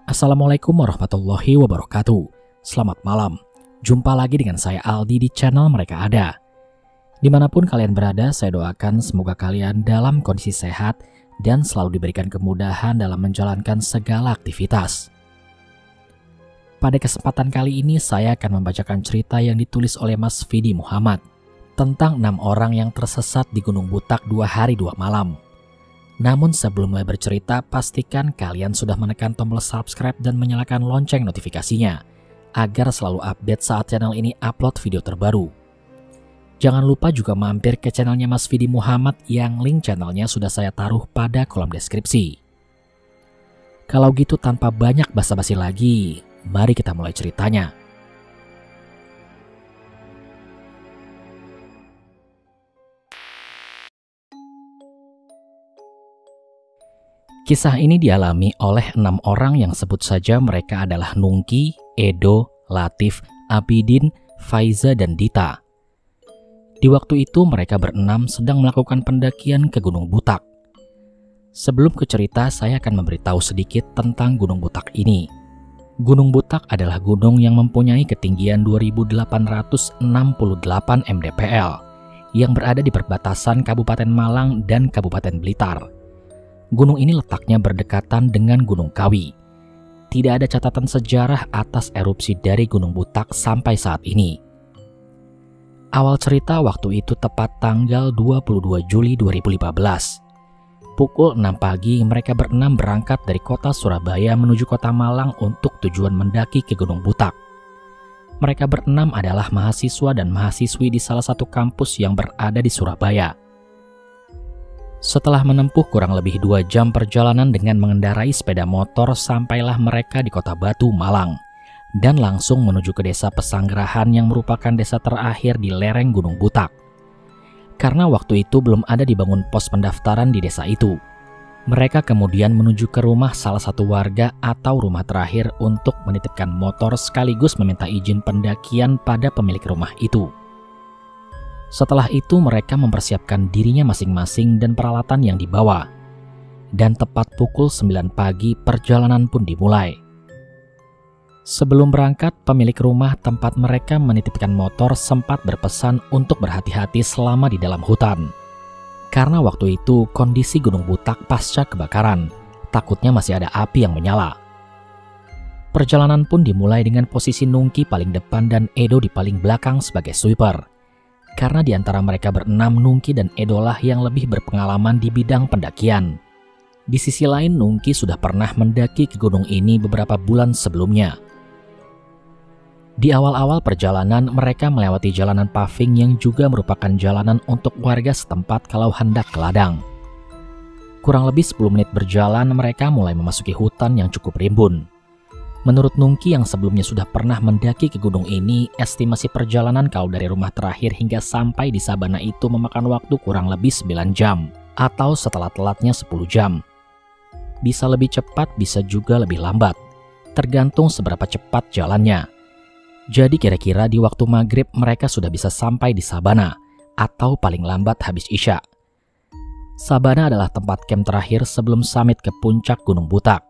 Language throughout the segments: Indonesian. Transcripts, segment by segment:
Assalamualaikum warahmatullahi wabarakatuh. Selamat malam. Jumpa lagi dengan saya Aldi di channel Mereka Ada. Dimanapun kalian berada, saya doakan semoga kalian dalam kondisi sehat dan selalu diberikan kemudahan dalam menjalankan segala aktivitas. Pada kesempatan kali ini saya akan membacakan cerita yang ditulis oleh Mas Fidi Muhammad tentang 6 orang yang tersesat di Gunung Butak 2 hari 2 malam. Namun sebelum mulai bercerita, pastikan kalian sudah menekan tombol subscribe dan menyalakan lonceng notifikasinya agar selalu update saat channel ini upload video terbaru. Jangan lupa juga mampir ke channelnya Mas Fidi Muhammad yang link channelnya sudah saya taruh pada kolom deskripsi. Kalau gitu tanpa banyak basa-basi lagi, mari kita mulai ceritanya. Kisah ini dialami oleh 6 orang yang sebut saja mereka adalah Nungki, Edo, Latif, Abidin, Faiza, dan Dita. Di waktu itu mereka berenam sedang melakukan pendakian ke Gunung Butak. Sebelum ke cerita, saya akan memberitahu sedikit tentang Gunung Butak ini. Gunung Butak adalah gunung yang mempunyai ketinggian 2868 mdpl yang berada di perbatasan Kabupaten Malang dan Kabupaten Blitar. Gunung ini letaknya berdekatan dengan Gunung Kawi. Tidak ada catatan sejarah atas erupsi dari Gunung Butak sampai saat ini. Awal cerita waktu itu tepat tanggal 22 Juli 2015. Pukul 6 pagi mereka berenam berangkat dari kota Surabaya menuju kota Malang untuk tujuan mendaki ke Gunung Butak. Mereka berenam adalah mahasiswa dan mahasiswi di salah satu kampus yang berada di Surabaya. Setelah menempuh kurang lebih 2 jam perjalanan dengan mengendarai sepeda motor, sampailah mereka di Kota Batu, Malang, dan langsung menuju ke desa Pesanggerahan yang merupakan desa terakhir di lereng Gunung Butak. Karena waktu itu belum ada dibangun pos pendaftaran di desa itu. Mereka kemudian menuju ke rumah salah satu warga atau rumah terakhir untuk menitipkan motor sekaligus meminta izin pendakian pada pemilik rumah itu. Setelah itu mereka mempersiapkan dirinya masing-masing dan peralatan yang dibawa. Dan tepat pukul 9 pagi perjalanan pun dimulai. Sebelum berangkat, pemilik rumah tempat mereka menitipkan motor sempat berpesan untuk berhati-hati selama di dalam hutan. Karena waktu itu kondisi Gunung Butak pasca kebakaran, takutnya masih ada api yang menyala. Perjalanan pun dimulai dengan posisi Nungki paling depan dan Edo di paling belakang sebagai sweeper. Karena di antara mereka berenam, Nungki dan Edo lah yang lebih berpengalaman di bidang pendakian. Di sisi lain, Nungki sudah pernah mendaki ke gunung ini beberapa bulan sebelumnya. Di awal-awal perjalanan, mereka melewati jalanan paving yang juga merupakan jalanan untuk warga setempat kalau hendak ke ladang. Kurang lebih 10 menit berjalan, mereka mulai memasuki hutan yang cukup rimbun. Menurut Nungki yang sebelumnya sudah pernah mendaki ke gunung ini, estimasi perjalanan kalau dari rumah terakhir hingga sampai di Sabana itu memakan waktu kurang lebih 9 jam, atau setelah-telatnya 10 jam. Bisa lebih cepat, bisa juga lebih lambat, tergantung seberapa cepat jalannya. Jadi kira-kira di waktu maghrib mereka sudah bisa sampai di Sabana, atau paling lambat habis Isya. Sabana adalah tempat camp terakhir sebelum summit ke puncak Gunung Butak.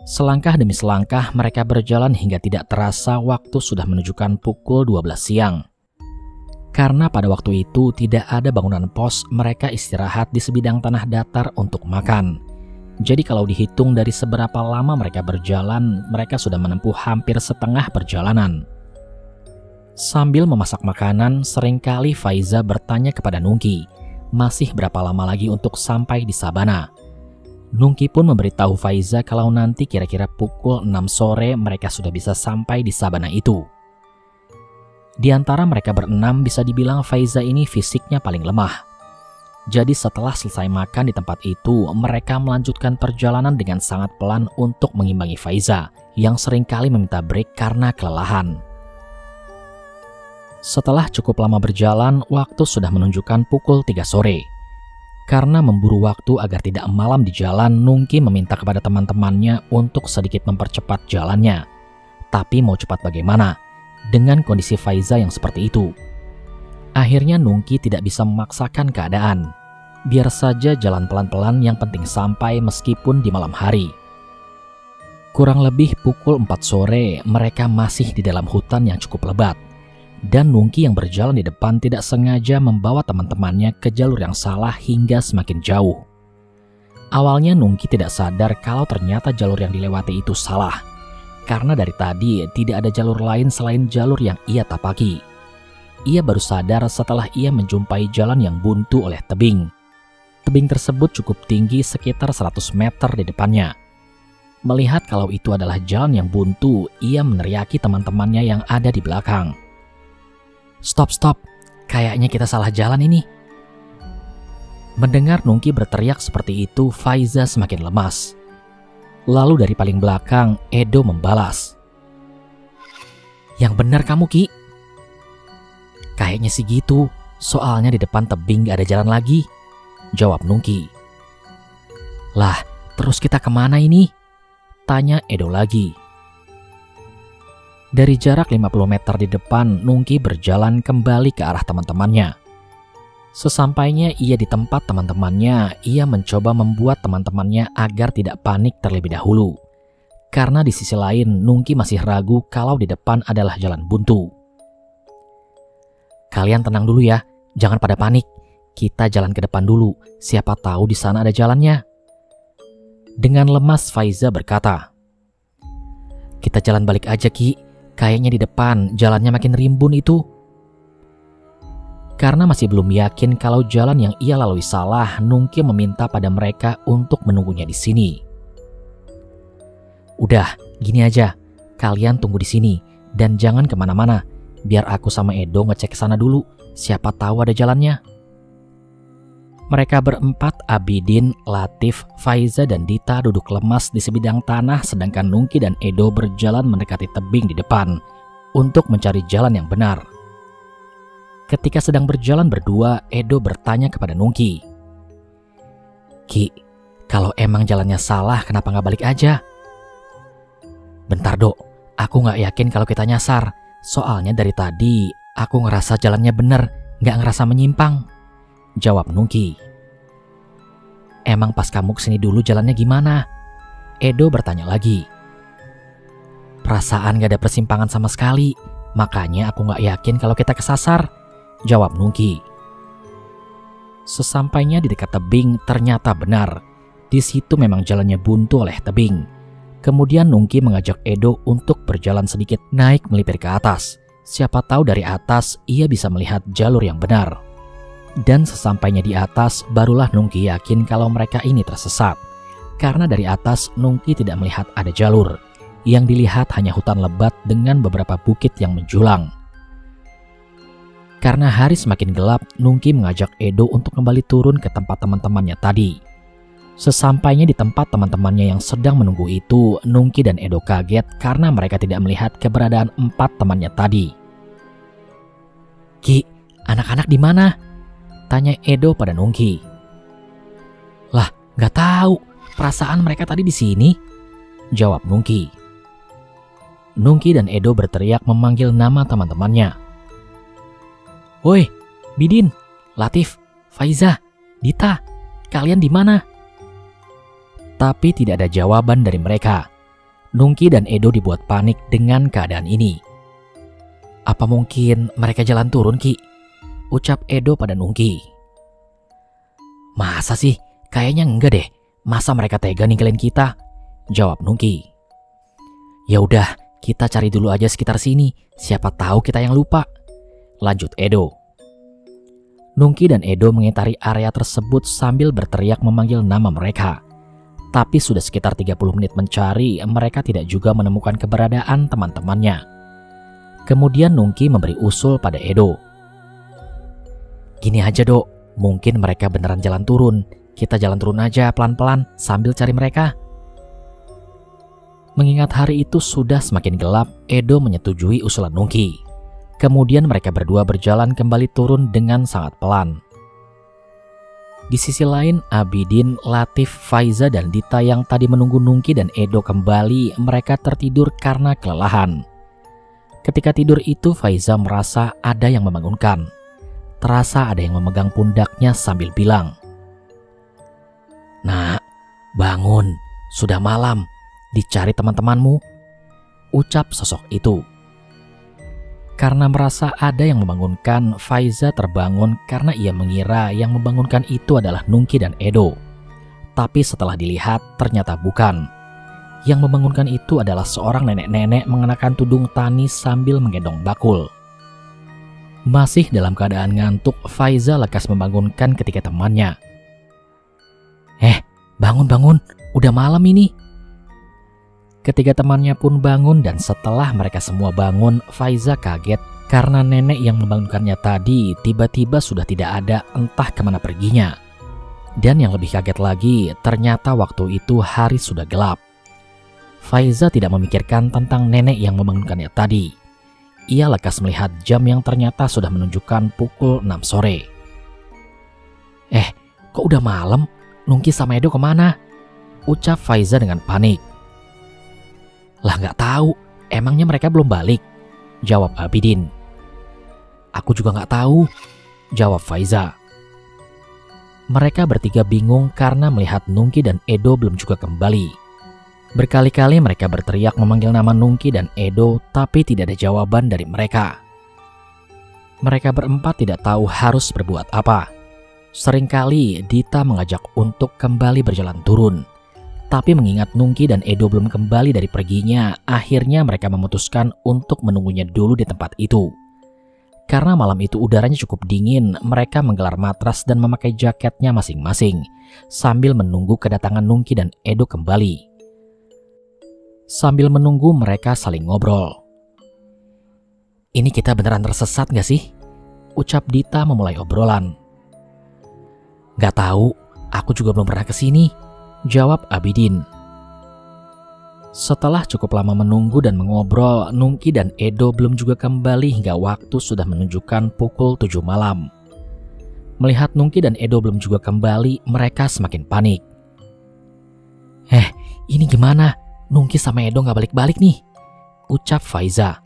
Selangkah demi selangkah mereka berjalan hingga tidak terasa waktu sudah menunjukkan pukul 12 siang. Karena pada waktu itu tidak ada bangunan pos, mereka istirahat di sebidang tanah datar untuk makan. Jadi kalau dihitung dari seberapa lama mereka berjalan, mereka sudah menempuh hampir setengah perjalanan. Sambil memasak makanan, seringkali Faiza bertanya kepada Nungki, masih berapa lama lagi untuk sampai di Sabana? Nungki pun memberitahu Faiza kalau nanti kira-kira pukul 6 sore mereka sudah bisa sampai di Sabana itu. Di antara mereka berenam bisa dibilang Faiza ini fisiknya paling lemah. Jadi setelah selesai makan di tempat itu, mereka melanjutkan perjalanan dengan sangat pelan untuk mengimbangi Faiza yang seringkali meminta break karena kelelahan. Setelah cukup lama berjalan, waktu sudah menunjukkan pukul 3 sore. Karena memburu waktu agar tidak malam di jalan, Nungki meminta kepada teman-temannya untuk sedikit mempercepat jalannya. Tapi mau cepat bagaimana dengan kondisi Faiza yang seperti itu? Akhirnya Nungki tidak bisa memaksakan keadaan. Biar saja jalan pelan-pelan, yang penting sampai meskipun di malam hari. Kurang lebih pukul 4 sore, mereka masih di dalam hutan yang cukup lebat. Dan Nungki yang berjalan di depan tidak sengaja membawa teman-temannya ke jalur yang salah hingga semakin jauh. Awalnya Nungki tidak sadar kalau ternyata jalur yang dilewati itu salah. Karena dari tadi tidak ada jalur lain selain jalur yang ia tapaki. Ia baru sadar setelah ia menjumpai jalan yang buntu oleh tebing. Tebing tersebut cukup tinggi sekitar 100 meter di depannya. Melihat kalau itu adalah jalan yang buntu, ia meneriaki teman-temannya yang ada di belakang. Stop, kayaknya kita salah jalan ini. Mendengar Nungki berteriak seperti itu, Faiza semakin lemas. Lalu dari paling belakang, Edo membalas. Yang benar kamu, Ki. Kayaknya sih gitu, soalnya di depan tebing gak ada jalan lagi, jawab Nungki. Lah, terus kita kemana ini? Tanya Edo lagi. Dari jarak 50 meter di depan, Nungki berjalan kembali ke arah teman-temannya. Sesampainya ia di tempat teman-temannya, ia mencoba membuat teman-temannya agar tidak panik terlebih dahulu. Karena di sisi lain, Nungki masih ragu kalau di depan adalah jalan buntu. Kalian tenang dulu ya, jangan pada panik. Kita jalan ke depan dulu, siapa tahu di sana ada jalannya. Dengan lemas Faiza berkata, kita jalan balik aja Ki, kayaknya di depan jalannya makin rimbun itu. Karena masih belum yakin kalau jalan yang ia lalui salah, Nungki meminta pada mereka untuk menunggunya di sini. Udah, gini aja, kalian tunggu di sini dan jangan kemana-mana, biar aku sama Edo ngecek ke sana dulu, siapa tahu ada jalannya. Mereka berempat, Abidin, Latif, Faiza, dan Dita duduk lemas di sebidang tanah sedangkan Nungki dan Edo berjalan mendekati tebing di depan untuk mencari jalan yang benar. Ketika sedang berjalan berdua, Edo bertanya kepada Nungki. Ki, kalau emang jalannya salah kenapa nggak balik aja? Bentar Dok, aku nggak yakin kalau kita nyasar. Soalnya dari tadi aku ngerasa jalannya bener, nggak ngerasa menyimpang, jawab Nungki. Emang pas kamu kesini dulu jalannya gimana? Edo bertanya lagi. Perasaan gak ada persimpangan sama sekali, makanya aku gak yakin kalau kita kesasar, jawab Nungki. Sesampainya di dekat tebing, ternyata benar. Di situ memang jalannya buntu oleh tebing. Kemudian Nungki mengajak Edo untuk berjalan sedikit naik melipir ke atas. Siapa tahu dari atas ia bisa melihat jalur yang benar. Dan sesampainya di atas, barulah Nungki yakin kalau mereka ini tersesat. Karena dari atas Nungki tidak melihat ada jalur. Yang dilihat hanya hutan lebat dengan beberapa bukit yang menjulang. Karena hari semakin gelap, Nungki mengajak Edo untuk kembali turun ke tempat teman-temannya tadi. Sesampainya di tempat teman-temannya yang sedang menunggu itu, Nungki dan Edo kaget karena mereka tidak melihat keberadaan 4 temannya tadi. Ki, anak-anak di mana? Tanya Edo pada Nungki. Lah, nggak tahu. Perasaan mereka tadi di sini, jawab Nungki. Nungki dan Edo berteriak memanggil nama teman-temannya. Woi, Bidin, Latif, Faiza, Dita, kalian di mana? Tapi tidak ada jawaban dari mereka. Nungki dan Edo dibuat panik dengan keadaan ini. Apa mungkin mereka jalan turun, Ki? Ucap Edo pada Nungki. Masa sih? Kayaknya enggak deh. Masa mereka tega ninggalin kita? Jawab Nungki. Ya udah, kita cari dulu aja sekitar sini. Siapa tahu kita yang lupa. Lanjut Edo. Nungki dan Edo mengitari area tersebut sambil berteriak memanggil nama mereka. Tapi sudah sekitar 30 menit mencari, mereka tidak juga menemukan keberadaan teman-temannya. Kemudian Nungki memberi usul pada Edo. Gini aja Dok, mungkin mereka beneran jalan turun. Kita jalan turun aja pelan-pelan sambil cari mereka. Mengingat hari itu sudah semakin gelap, Edo menyetujui usulan Nungki. Kemudian mereka berdua berjalan kembali turun dengan sangat pelan. Di sisi lain, Abidin, Latif, Faiza, dan Dita yang tadi menunggu Nungki dan Edo kembali, mereka tertidur karena kelelahan. Ketika tidur itu, Faiza merasa ada yang membangunkan. Terasa ada yang memegang pundaknya sambil bilang, Nak, bangun, sudah malam. dicari teman-temanmu, ucap sosok itu. Karena merasa ada yang membangunkan, Faiza terbangun karena ia mengira yang membangunkan itu adalah Nungki dan Edo. Tapi setelah dilihat, ternyata bukan. Yang membangunkan itu adalah seorang nenek-nenek mengenakan tudung tani sambil menggendong bakul. Masih dalam keadaan ngantuk, Faiza lekas membangunkan ketiga temannya. Bangun, udah malam ini. Ketiga temannya pun bangun dan setelah mereka semua bangun, Faiza kaget karena nenek yang membangunkannya tadi tiba-tiba sudah tidak ada, entah kemana perginya. Dan yang lebih kaget lagi, ternyata waktu itu hari sudah gelap. Faiza tidak memikirkan tentang nenek yang membangunkannya tadi. Ia lekas melihat jam yang ternyata sudah menunjukkan pukul 6 sore. Kok udah malam? Nungki sama Edo kemana? Ucap Faiza dengan panik. Lah nggak tahu, emangnya mereka belum balik? Jawab Abidin. Aku juga nggak tahu, jawab Faiza. Mereka bertiga bingung karena melihat Nungki dan Edo belum juga kembali. Berkali-kali mereka berteriak memanggil nama Nungki dan Edo, tapi tidak ada jawaban dari mereka. Mereka berempat tidak tahu harus berbuat apa. Seringkali Dita mengajak untuk kembali berjalan turun. Tapi mengingat Nungki dan Edo belum kembali dari perginya, akhirnya mereka memutuskan untuk menunggunya dulu di tempat itu. Karena malam itu udaranya cukup dingin, mereka menggelar matras dan memakai jaketnya masing-masing, sambil menunggu kedatangan Nungki dan Edo kembali. Sambil menunggu mereka saling ngobrol. Ini kita beneran tersesat gak sih? Ucap Dita memulai obrolan. Gak tahu, aku juga belum pernah kesini, jawab Abidin. Setelah cukup lama menunggu dan mengobrol, Nungki dan Edo belum juga kembali hingga waktu sudah menunjukkan pukul 7 malam. Melihat Nungki dan Edo belum juga kembali, mereka semakin panik. Ini gimana? Nungki sama Edo gak balik-balik nih, ucap Faiza.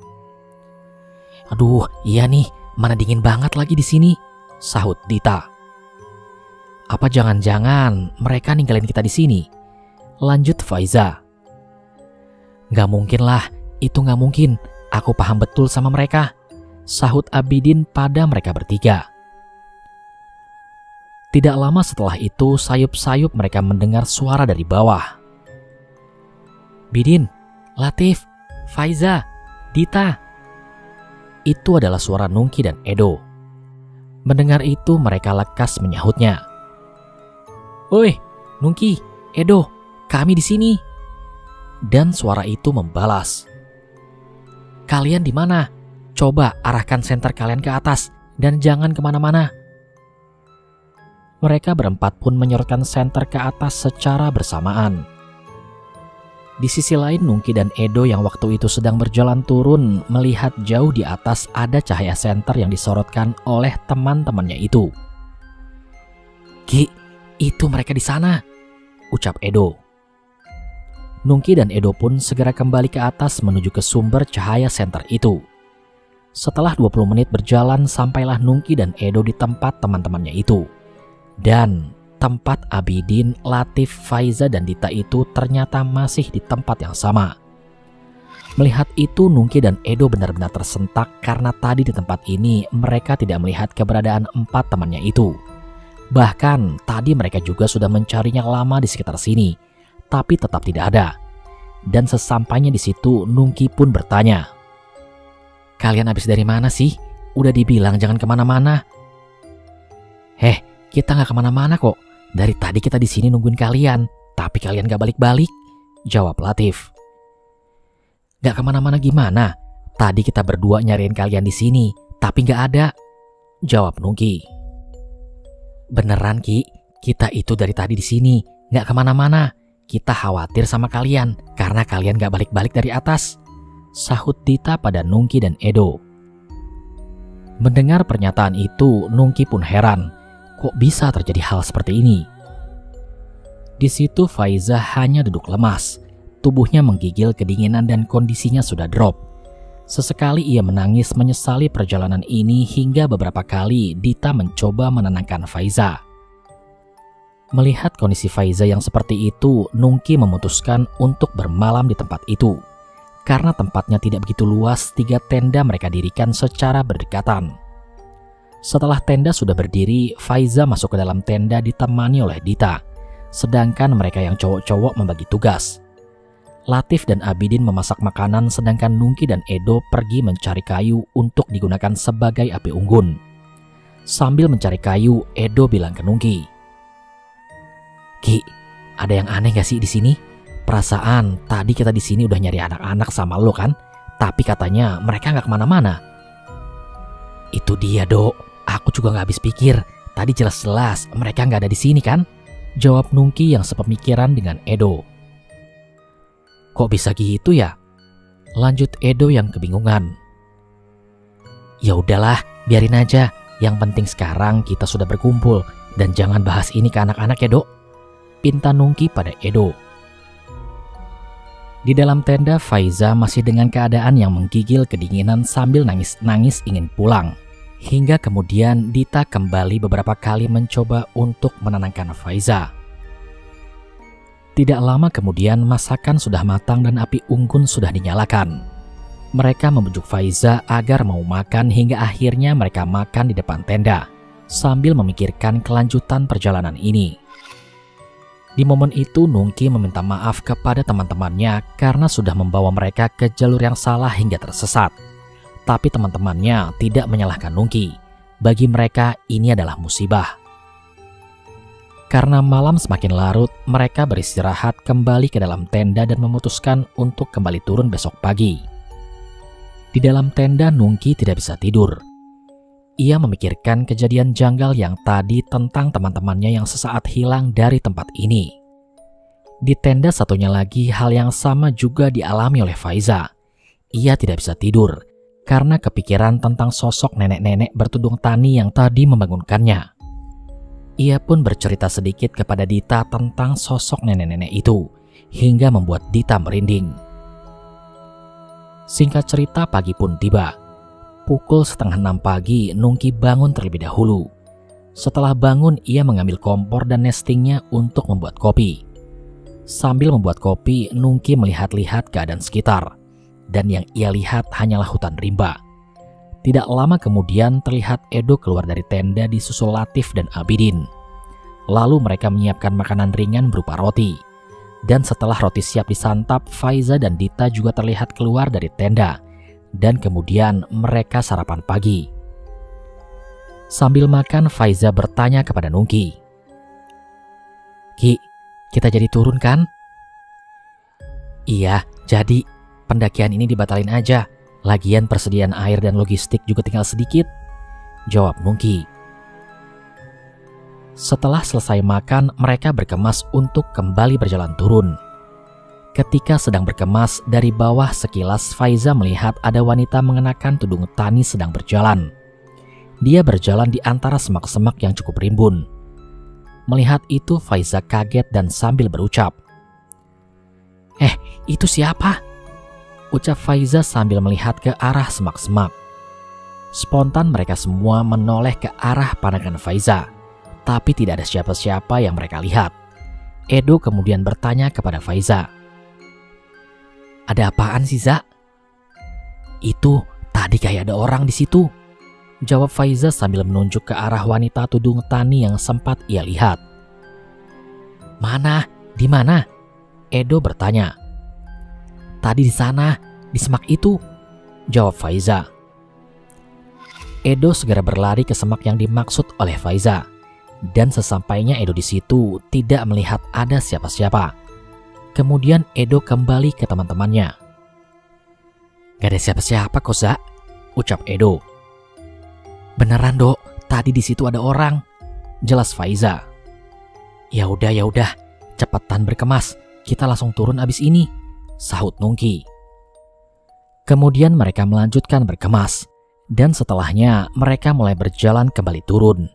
Aduh, iya nih, mana dingin banget lagi di sini, sahut Dita. Apa jangan-jangan mereka ninggalin kita di sini? Lanjut Faiza. Gak mungkin lah, itu gak mungkin. Aku paham betul sama mereka, sahut Abidin pada mereka bertiga. Tidak lama setelah itu, sayup-sayup mereka mendengar suara dari bawah. Bidin, Latif, Faiza, Dita. Itu adalah suara Nungki dan Edo. Mendengar itu mereka lekas menyahutnya. Oi, Nungki, Edo, kami di sini. Dan suara itu membalas. Kalian di mana? Coba arahkan senter kalian ke atas dan jangan kemana-mana. Mereka berempat pun menyorotkan senter ke atas secara bersamaan. Di sisi lain, Nungki dan Edo yang waktu itu sedang berjalan turun melihat jauh di atas ada cahaya senter yang disorotkan oleh teman-temannya itu. Ki, itu mereka di sana, ucap Edo. Nungki dan Edo pun segera kembali ke atas menuju ke sumber cahaya senter itu. Setelah 20 menit berjalan, sampailah Nungki dan Edo di tempat teman-temannya itu. Dan tempat Abidin, Latif, Faiza, dan Dita itu ternyata masih di tempat yang sama. Melihat itu, Nungki dan Edo benar-benar tersentak karena tadi di tempat ini mereka tidak melihat keberadaan 4 temannya itu. Bahkan tadi mereka juga sudah mencarinya lama di sekitar sini, tapi tetap tidak ada. Dan sesampainya di situ, Nungki pun bertanya, "Kalian habis dari mana sih? Udah dibilang jangan kemana-mana." Kita nggak kemana-mana kok. Dari tadi kita di sini nungguin kalian, tapi kalian nggak balik-balik, jawab Latif. Nggak kemana-mana gimana? Tadi kita berdua nyariin kalian di sini, tapi nggak ada, jawab Nungki. Beneran Ki, kita itu dari tadi di sini, nggak kemana-mana. Kita khawatir sama kalian karena kalian nggak balik-balik dari atas, sahut Dita pada Nungki dan Edo. Mendengar pernyataan itu, Nungki pun heran, kok bisa terjadi hal seperti ini? Di situ Faiza hanya duduk lemas, tubuhnya menggigil kedinginan dan kondisinya sudah drop. Sesekali ia menangis menyesali perjalanan ini hingga beberapa kali Dita mencoba menenangkan Faiza. Melihat kondisi Faiza yang seperti itu, Nungki memutuskan untuk bermalam di tempat itu. Karena tempatnya tidak begitu luas, 3 tenda mereka dirikan secara berdekatan. Setelah tenda sudah berdiri, Faiza masuk ke dalam tenda ditemani oleh Dita. Sedangkan mereka yang cowok-cowok membagi tugas. Latif dan Abidin memasak makanan, sedangkan Nungki dan Edo pergi mencari kayu untuk digunakan sebagai api unggun. Sambil mencari kayu, Edo bilang ke Nungki, "Ki, ada yang aneh gak sih di sini? Perasaan tadi kita di sini udah nyari anak-anak sama lo kan? Tapi katanya mereka nggak kemana-mana." "Itu dia, Dok. Aku juga nggak habis pikir. Tadi jelas-jelas mereka nggak ada di sini kan?" jawab Nungki yang sepemikiran dengan Edo. "Kok bisa gitu ya?" lanjut Edo yang kebingungan. "Ya udahlah, biarin aja. Yang penting sekarang kita sudah berkumpul dan jangan bahas ini ke anak-anak ya, Dok," pinta Nungki pada Edo. Di dalam tenda, Faiza masih dengan keadaan yang menggigil kedinginan sambil nangis-nangis ingin pulang. Hingga kemudian Dita kembali beberapa kali mencoba untuk menenangkan Faiza. Tidak lama kemudian masakan sudah matang dan api unggun sudah dinyalakan. Mereka membujuk Faiza agar mau makan hingga akhirnya mereka makan di depan tenda sambil memikirkan kelanjutan perjalanan ini. Di momen itu Nungki meminta maaf kepada teman-temannya karena sudah membawa mereka ke jalur yang salah hingga tersesat. Tapi teman-temannya tidak menyalahkan Nungki. Bagi mereka ini adalah musibah. Karena malam semakin larut, mereka beristirahat kembali ke dalam tenda dan memutuskan untuk kembali turun besok pagi. Di dalam tenda Nungki tidak bisa tidur. Ia memikirkan kejadian janggal yang tadi tentang teman-temannya yang sesaat hilang dari tempat ini. Di tenda satunya lagi hal yang sama juga dialami oleh Faiza. Ia tidak bisa tidur karena kepikiran tentang sosok nenek-nenek bertudung tani yang tadi membangunkannya. Ia pun bercerita sedikit kepada Dita tentang sosok nenek-nenek itu, hingga membuat Dita merinding. Singkat cerita, pagi pun tiba. Pukul 5:30 pagi, Nungki bangun terlebih dahulu. Setelah bangun, ia mengambil kompor dan nestingnya untuk membuat kopi. Sambil membuat kopi, Nungki melihat-lihat keadaan sekitar. Dan yang ia lihat hanyalah hutan rimba. Tidak lama kemudian terlihat Edo keluar dari tenda disusul Latif dan Abidin. Lalu mereka menyiapkan makanan ringan berupa roti. Dan setelah roti siap disantap, Faiza dan Dita juga terlihat keluar dari tenda. Dan kemudian mereka sarapan pagi. Sambil makan, Faiza bertanya kepada Nungki, "Ki, kita jadi turun kan?" "Iya, jadi. Pendakian ini dibatalin aja. Lagian persediaan air dan logistik juga tinggal sedikit," jawab Nungki. Setelah selesai makan, mereka berkemas untuk kembali berjalan turun. Ketika sedang berkemas, dari bawah sekilas Faiza melihat ada wanita mengenakan tudung tani sedang berjalan. Dia berjalan di antara semak-semak yang cukup rimbun. Melihat itu, Faiza kaget dan sambil berucap, "Itu siapa?" ucap Faiza sambil melihat ke arah semak-semak. Spontan mereka semua menoleh ke arah pandangan Faiza, tapi tidak ada siapa-siapa yang mereka lihat. Edo kemudian bertanya kepada Faiza, "Ada apaan sih, Za?" "Itu tadi kayak ada orang di situ," jawab Faiza sambil menunjuk ke arah wanita tudung tani yang sempat ia lihat. "Mana? Di mana?" Edo bertanya. "Tadi di sana, di semak itu," jawab Faiza. Edo segera berlari ke semak yang dimaksud oleh Faiza. Dan sesampainya Edo di situ tidak melihat ada siapa-siapa. Kemudian Edo kembali ke teman-temannya. "Gak ada siapa-siapa kok, Za," ucap Edo. "Beneran, Dok, tadi di situ ada orang," jelas Faiza. Ya udah, cepetan berkemas, kita langsung turun abis ini," sahut Nungki. Kemudian mereka melanjutkan berkemas, dan setelahnya mereka mulai berjalan kembali turun.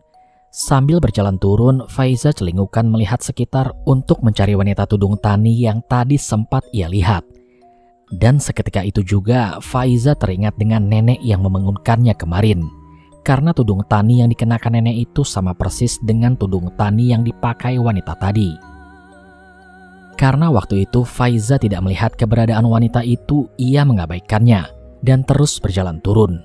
Sambil berjalan turun, Faiza celingukan melihat sekitar untuk mencari wanita tudung tani yang tadi sempat ia lihat. Dan seketika itu juga Faiza teringat dengan nenek yang membangunkannya kemarin. karena tudung tani yang dikenakan nenek itu sama persis dengan tudung tani yang dipakai wanita tadi. Karena waktu itu Faiza tidak melihat keberadaan wanita itu, ia mengabaikannya dan terus berjalan turun.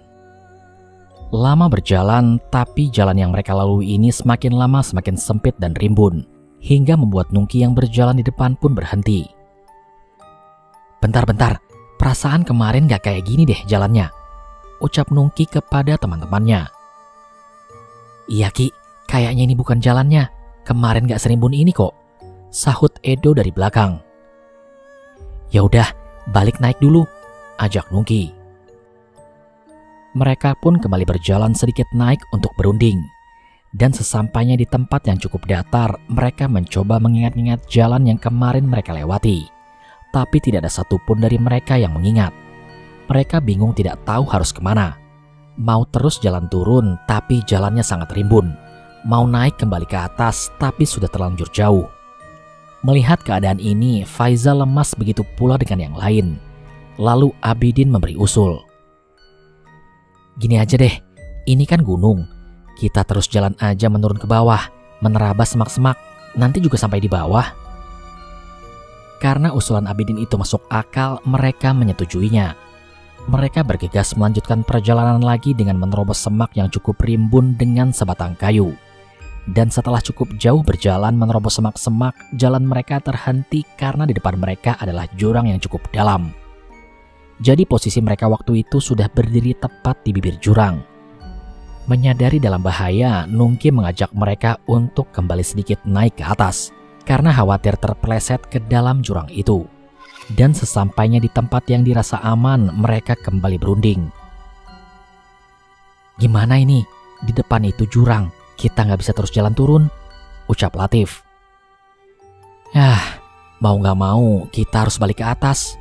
Lama berjalan, tapi jalan yang mereka lalui ini semakin lama semakin sempit dan rimbun, hingga membuat Nungki yang berjalan di depan pun berhenti. "Bentar-bentar, perasaan kemarin gak kayak gini deh jalannya," ucap Nungki kepada teman-temannya. "Iya Ki, kayaknya ini bukan jalannya, kemarin gak serimbun ini kok," sahut Edo dari belakang. "Ya udah, balik naik dulu," ajak Nungki. Mereka pun kembali berjalan sedikit naik untuk berunding. Dan sesampainya di tempat yang cukup datar, mereka mencoba mengingat-ingat jalan yang kemarin mereka lewati. Tapi tidak ada satupun dari mereka yang mengingat. Mereka bingung tidak tahu harus kemana. Mau terus jalan turun, tapi jalannya sangat rimbun. Mau naik kembali ke atas, tapi sudah terlanjur jauh. Melihat keadaan ini, Faiza lemas, begitu pula dengan yang lain. Lalu Abidin memberi usul. "Gini aja deh, ini kan gunung. Kita terus jalan aja menurun ke bawah, menerabas semak-semak, nanti juga sampai di bawah." Karena usulan Abidin itu masuk akal, mereka menyetujuinya. Mereka bergegas melanjutkan perjalanan lagi dengan menerobos semak yang cukup rimbun dengan sebatang kayu. Dan setelah cukup jauh berjalan menerobos semak-semak, jalan mereka terhenti karena di depan mereka adalah jurang yang cukup dalam. Jadi posisi mereka waktu itu sudah berdiri tepat di bibir jurang. Menyadari dalam bahaya, Nungki mengajak mereka untuk kembali sedikit naik ke atas karena khawatir terpeleset ke dalam jurang itu. Dan sesampainya di tempat yang dirasa aman, mereka kembali berunding. "Gimana ini? Di depan itu jurang, kita nggak bisa terus jalan turun," ucap Latif. Mau nggak mau kita harus balik ke atas."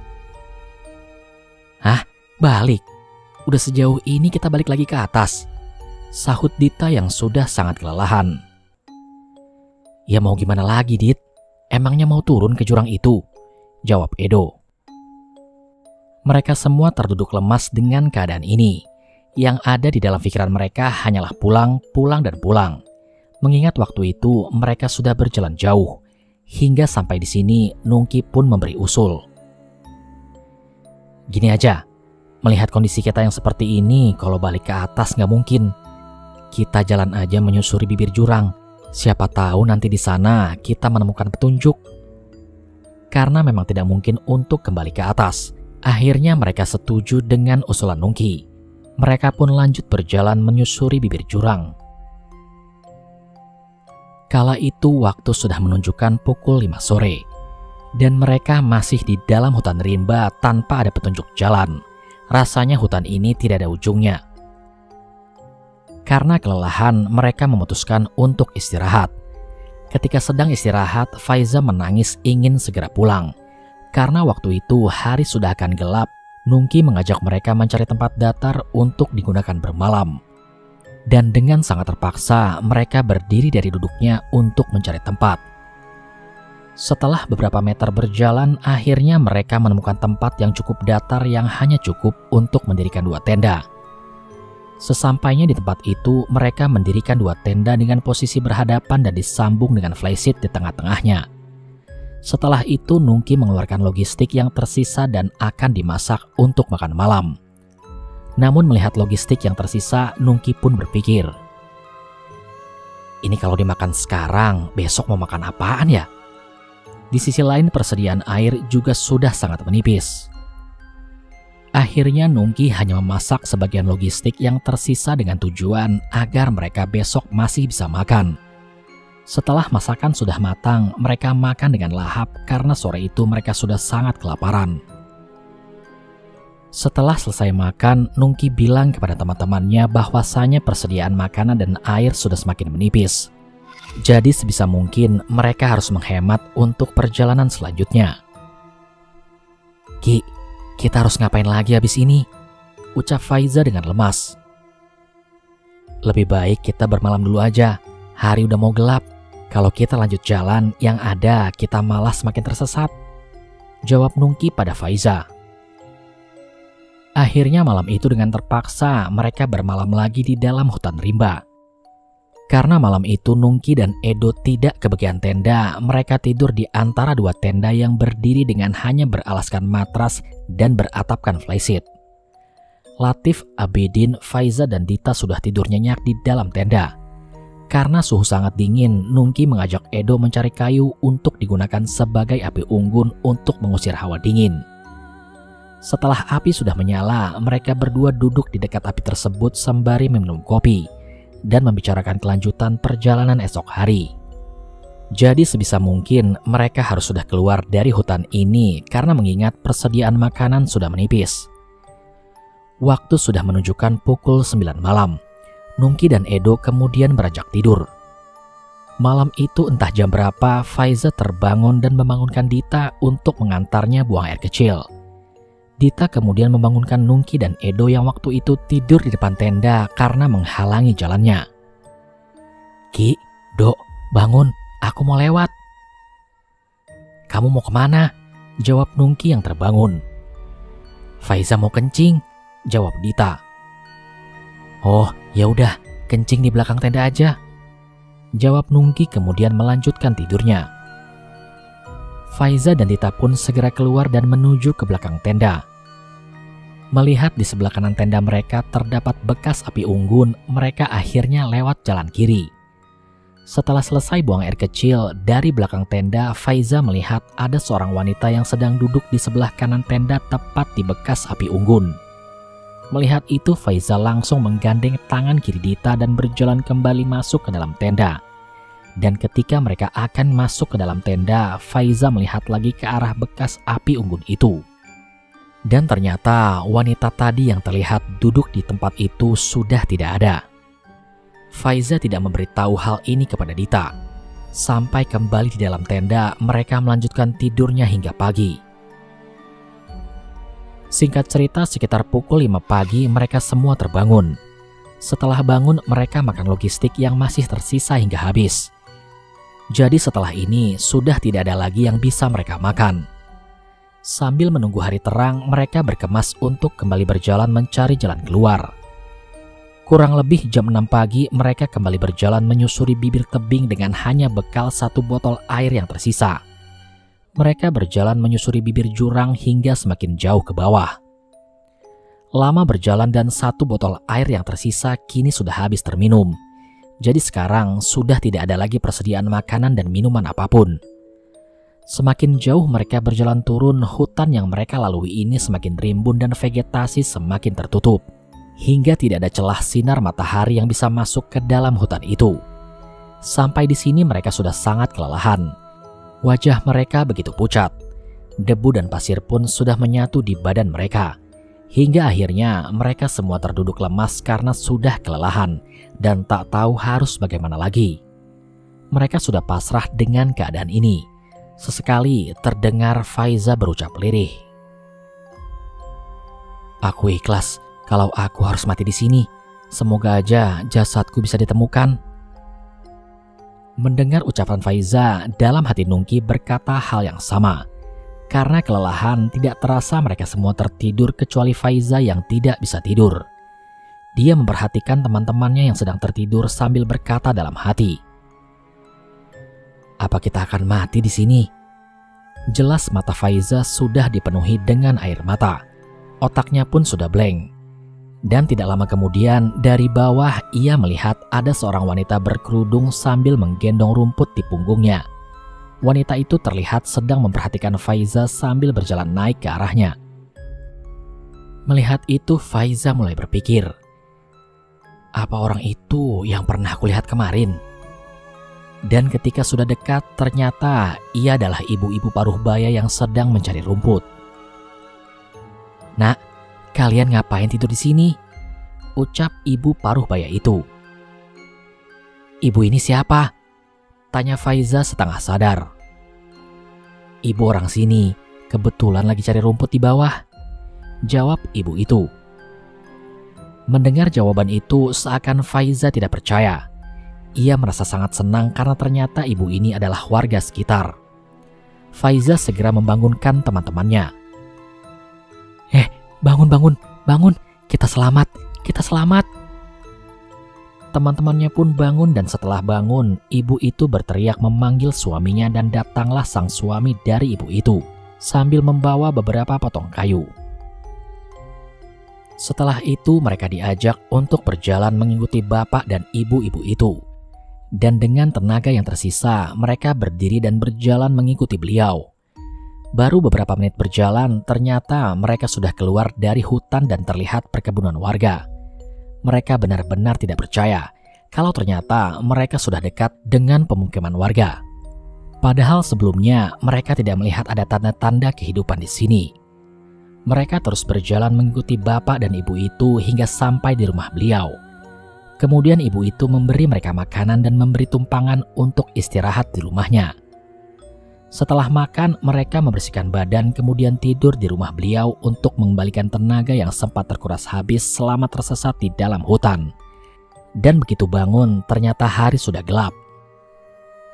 "Hah? Balik? Udah sejauh ini kita balik lagi ke atas?" sahut Dita yang sudah sangat kelelahan. "Ya mau gimana lagi, Dit? Emangnya mau turun ke jurang itu?" jawab Edo. Mereka semua terduduk lemas dengan keadaan ini. Yang ada di dalam pikiran mereka hanyalah pulang, pulang, dan pulang. Mengingat waktu itu mereka sudah berjalan jauh. Hingga sampai di sini Nungki pun memberi usul. "Gini aja, melihat kondisi kita yang seperti ini, kalau balik ke atas nggak mungkin. Kita jalan aja menyusuri bibir jurang. Siapa tahu nanti di sana kita menemukan petunjuk." Karena memang tidak mungkin untuk kembali ke atas, akhirnya mereka setuju dengan usulan Nungki. Mereka pun lanjut berjalan menyusuri bibir jurang. Kala itu waktu sudah menunjukkan pukul 5 sore. Dan mereka masih di dalam hutan rimba tanpa ada petunjuk jalan. Rasanya hutan ini tidak ada ujungnya. Karena kelelahan, mereka memutuskan untuk istirahat. Ketika sedang istirahat, Faiza menangis ingin segera pulang. Karena waktu itu hari sudah akan gelap, Nungki mengajak mereka mencari tempat datar untuk digunakan bermalam. Dan dengan sangat terpaksa, mereka berdiri dari duduknya untuk mencari tempat. Setelah beberapa meter berjalan, akhirnya mereka menemukan tempat yang cukup datar yang hanya cukup untuk mendirikan 2 tenda. Sesampainya di tempat itu, mereka mendirikan 2 tenda dengan posisi berhadapan dan disambung dengan flysheet di tengah-tengahnya. Setelah itu, Nungki mengeluarkan logistik yang tersisa dan akan dimasak untuk makan malam. Namun melihat logistik yang tersisa, Nungki pun berpikir, "Ini kalau dimakan sekarang, besok mau makan apaan ya?" Di sisi lain persediaan air juga sudah sangat menipis. Akhirnya Nungki hanya memasak sebagian logistik yang tersisa dengan tujuan agar mereka besok masih bisa makan. Setelah masakan sudah matang, mereka makan dengan lahap karena sore itu mereka sudah sangat kelaparan. Setelah selesai makan, Nungki bilang kepada teman-temannya bahwasanya persediaan makanan dan air sudah semakin menipis. Jadi sebisa mungkin mereka harus menghemat untuk perjalanan selanjutnya. "Ki, kita harus ngapain lagi habis ini?" ucap Faiza dengan lemas. "Lebih baik kita bermalam dulu aja, hari udah mau gelap. Kalau kita lanjut jalan, yang ada kita malah semakin tersesat," jawab Nungki pada Faiza. Akhirnya malam itu dengan terpaksa mereka bermalam lagi di dalam hutan rimba. Karena malam itu Nungki dan Edo tidak kebagian tenda, mereka tidur di antara dua tenda yang berdiri dengan hanya beralaskan matras dan beratapkan flysheet. Latif, Abidin, Faiza, dan Dita sudah tidur nyenyak di dalam tenda. Karena suhu sangat dingin, Nungki mengajak Edo mencari kayu untuk digunakan sebagai api unggun untuk mengusir hawa dingin. Setelah api sudah menyala, mereka berdua duduk di dekat api tersebut sembari minum kopi dan membicarakan kelanjutan perjalanan esok hari. Jadi sebisa mungkin mereka harus sudah keluar dari hutan ini karena mengingat persediaan makanan sudah menipis. Waktu sudah menunjukkan pukul 9 malam. Nungki dan Edo kemudian beranjak tidur. Malam itu entah jam berapa, Faiza terbangun dan membangunkan Dita untuk mengantarnya buang air kecil. Dita kemudian membangunkan Nungki dan Edo yang waktu itu tidur di depan tenda karena menghalangi jalannya. "Ki, Dok, bangun, aku mau lewat." "Kamu mau kemana?" jawab Nungki yang terbangun. "Faiza mau kencing," jawab Dita. "Oh, ya udah, kencing di belakang tenda aja," jawab Nungki kemudian melanjutkan tidurnya. Faiza dan Dita pun segera keluar dan menuju ke belakang tenda. Melihat di sebelah kanan tenda mereka terdapat bekas api unggun, mereka akhirnya lewat jalan kiri. Setelah selesai buang air kecil, dari belakang tenda Faiza melihat ada seorang wanita yang sedang duduk di sebelah kanan tenda tepat di bekas api unggun. Melihat itu, Faiza langsung menggandeng tangan kiri Dita dan berjalan kembali masuk ke dalam tenda. Dan ketika mereka akan masuk ke dalam tenda, Faiza melihat lagi ke arah bekas api unggun itu. Dan ternyata wanita tadi yang terlihat duduk di tempat itu sudah tidak ada. Faiza tidak memberitahu hal ini kepada Dita. Sampai kembali di dalam tenda, mereka melanjutkan tidurnya hingga pagi. Singkat cerita, sekitar pukul 5 pagi mereka semua terbangun. Setelah bangun, mereka makan logistik yang masih tersisa hingga habis. Jadi setelah ini, sudah tidak ada lagi yang bisa mereka makan. Sambil menunggu hari terang, mereka berkemas untuk kembali berjalan mencari jalan keluar. Kurang lebih jam 6 pagi, mereka kembali berjalan menyusuri bibir tebing dengan hanya bekal 1 botol air yang tersisa. Mereka berjalan menyusuri bibir jurang hingga semakin jauh ke bawah. Lama berjalan dan 1 botol air yang tersisa kini sudah habis terminum. Jadi sekarang sudah tidak ada lagi persediaan makanan dan minuman apapun. Semakin jauh mereka berjalan turun, hutan yang mereka lalui ini semakin rimbun dan vegetasi semakin tertutup. Hingga tidak ada celah sinar matahari yang bisa masuk ke dalam hutan itu. Sampai di sini mereka sudah sangat kelelahan. Wajah mereka begitu pucat. Debu dan pasir pun sudah menyatu di badan mereka. Hingga akhirnya mereka semua terduduk lemas karena sudah kelelahan dan tak tahu harus bagaimana lagi. Mereka sudah pasrah dengan keadaan ini. Sesekali terdengar Faiza berucap lirih. "Aku ikhlas kalau aku harus mati di sini. Semoga aja jasadku bisa ditemukan." Mendengar ucapan Faiza, dalam hati Nungki berkata hal yang sama. Karena kelelahan, tidak terasa mereka semua tertidur kecuali Faiza yang tidak bisa tidur. Dia memperhatikan teman-temannya yang sedang tertidur sambil berkata dalam hati, "Apa kita akan mati di sini?" Jelas mata Faiza sudah dipenuhi dengan air mata. Otaknya pun sudah blank. Dan tidak lama kemudian, dari bawah ia melihat ada seorang wanita berkerudung sambil menggendong rumput di punggungnya. Wanita itu terlihat sedang memperhatikan Faiza sambil berjalan naik ke arahnya. Melihat itu, Faiza mulai berpikir, apa orang itu yang pernah aku lihat kemarin? Dan ketika sudah dekat, ternyata ia adalah ibu-ibu paruh baya yang sedang mencari rumput. "Nak, kalian ngapain tidur di sini?" ucap ibu paruh baya itu. "Ibu ini siapa?" tanya Faiza setengah sadar. "Ibu orang sini, kebetulan lagi cari rumput di bawah," jawab ibu itu. Mendengar jawaban itu, seakan Faiza tidak percaya. Ia merasa sangat senang karena ternyata ibu ini adalah warga sekitar. Faiza segera membangunkan teman-temannya. Bangun, bangun, kita selamat, kita selamat." Teman-temannya pun bangun dan setelah bangun, ibu itu berteriak memanggil suaminya dan datanglah sang suami dari ibu itu sambil membawa beberapa potong kayu. Setelah itu mereka diajak untuk berjalan mengikuti bapak dan ibu-ibu itu. Dan dengan tenaga yang tersisa, mereka berdiri dan berjalan mengikuti beliau. Baru beberapa menit berjalan, ternyata mereka sudah keluar dari hutan dan terlihat perkebunan warga. Mereka benar-benar tidak percaya kalau ternyata mereka sudah dekat dengan pemukiman warga. Padahal sebelumnya mereka tidak melihat ada tanda-tanda kehidupan di sini. Mereka terus berjalan mengikuti bapak dan ibu itu hingga sampai di rumah beliau. Kemudian ibu itu memberi mereka makanan dan memberi tumpangan untuk istirahat di rumahnya. Setelah makan, mereka membersihkan badan kemudian tidur di rumah beliau untuk mengembalikan tenaga yang sempat terkuras habis selama tersesat di dalam hutan. Dan begitu bangun, ternyata hari sudah gelap.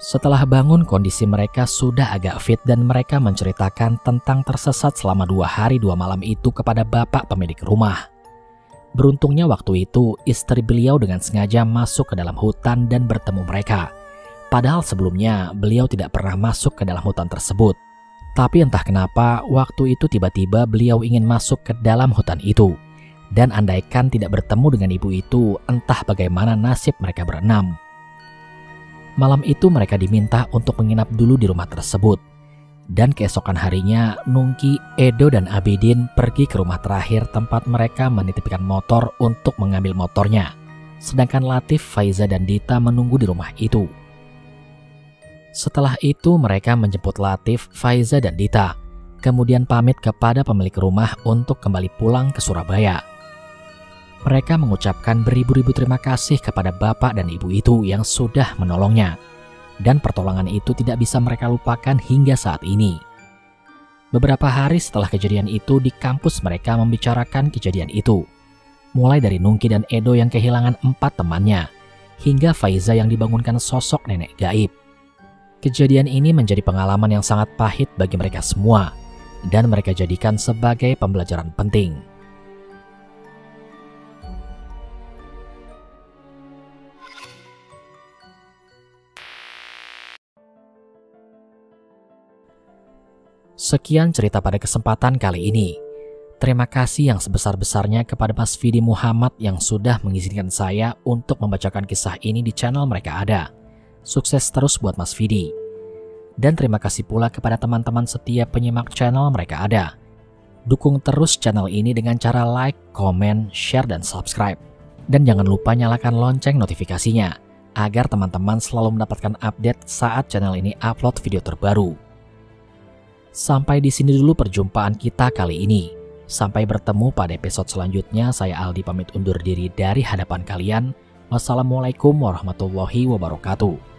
Setelah bangun, kondisi mereka sudah agak fit dan mereka menceritakan tentang tersesat selama 2 hari 2 malam itu kepada bapak pemilik rumah. Beruntungnya waktu itu, istri beliau dengan sengaja masuk ke dalam hutan dan bertemu mereka. Padahal sebelumnya beliau tidak pernah masuk ke dalam hutan tersebut. Tapi entah kenapa waktu itu tiba-tiba beliau ingin masuk ke dalam hutan itu. Dan andaikan tidak bertemu dengan ibu itu, entah bagaimana nasib mereka berenam. Malam itu mereka diminta untuk menginap dulu di rumah tersebut. Dan keesokan harinya Nungki, Edo, dan Abidin pergi ke rumah terakhir tempat mereka menitipkan motor untuk mengambil motornya. Sedangkan Latif, Faiza, dan Dita menunggu di rumah itu. Setelah itu mereka menjemput Latif, Faiza, dan Dita, kemudian pamit kepada pemilik rumah untuk kembali pulang ke Surabaya. Mereka mengucapkan beribu-ribu terima kasih kepada bapak dan ibu itu yang sudah menolongnya, dan pertolongan itu tidak bisa mereka lupakan hingga saat ini. Beberapa hari setelah kejadian itu, di kampus mereka membicarakan kejadian itu, mulai dari Nungki dan Edo yang kehilangan 4 temannya, hingga Faiza yang dibangunkan sosok nenek gaib. Kejadian ini menjadi pengalaman yang sangat pahit bagi mereka semua, dan mereka jadikan sebagai pembelajaran penting. Sekian cerita pada kesempatan kali ini. Terima kasih yang sebesar-besarnya kepada Mas Vidi Muhammad yang sudah mengizinkan saya untuk membacakan kisah ini di channel Mereka Ada. Sukses terus buat Mas Vidi. Dan terima kasih pula kepada teman-teman setia penyimak channel Mereka Ada. Dukung terus channel ini dengan cara like, komen, share, dan subscribe. Dan jangan lupa nyalakan lonceng notifikasinya, agar teman-teman selalu mendapatkan update saat channel ini upload video terbaru. Sampai di sini dulu perjumpaan kita kali ini. Sampai bertemu pada episode selanjutnya. Saya Aldi pamit undur diri dari hadapan kalian. Wassalamualaikum warahmatullahi wabarakatuh.